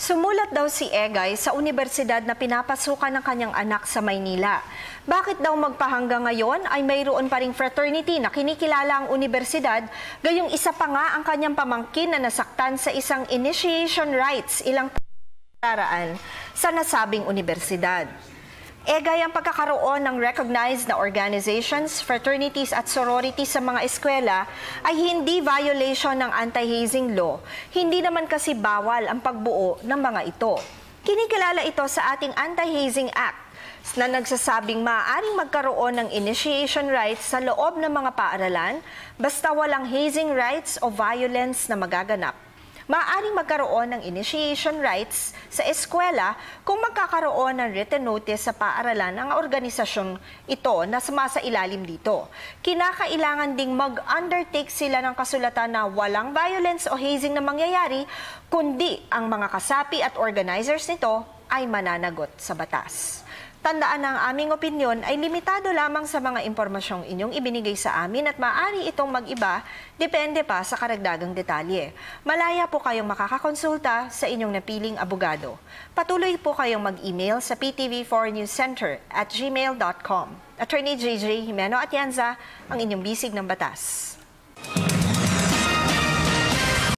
Sumulat daw si Egay sa universidad na pinapasukan ng kanyang anak sa Maynila. Bakit daw magpahanggang ngayon ay mayroon pa ring fraternity na kinikilala ang universidad, gayong isa pa nga ang kanyang pamangkin na nasaktan sa isang initiation rites ilang paraan sa nasabing universidad. Egay ang pagkakaroon ng recognized na organizations, fraternities at sororities sa mga eskwela ay hindi violation ng anti-hazing law. Hindi naman kasi bawal ang pagbuo ng mga ito. Kinikilala ito sa ating Anti-Hazing Act na nagsasabing maaaring magkaroon ng initiation rites sa loob ng mga paaralan basta walang hazing rites o violence na magaganap. Maaaring magkaroon ng initiation rites sa eskwela kung magkakaroon ng written notice sa paaralan ang organisasyong ito na sumasailalim dito. Kinakailangan ding mag-undertake sila ng kasulatan na walang violence o hazing na mangyayari, kundi ang mga kasapi at organizers nito ay mananagot sa batas. Tandaan na ang aming opinyon ay limitado lamang sa mga impormasyong inyong ibinigay sa amin at maaari itong mag-iba, depende pa sa karagdagang detalye. Malaya po kayong makakakonsulta sa inyong napiling abogado. Patuloy po kayong mag-email sa ptv4newscenter@gmail.com. Attorney JJ Jimeno Atienza, ang inyong bisig ng batas.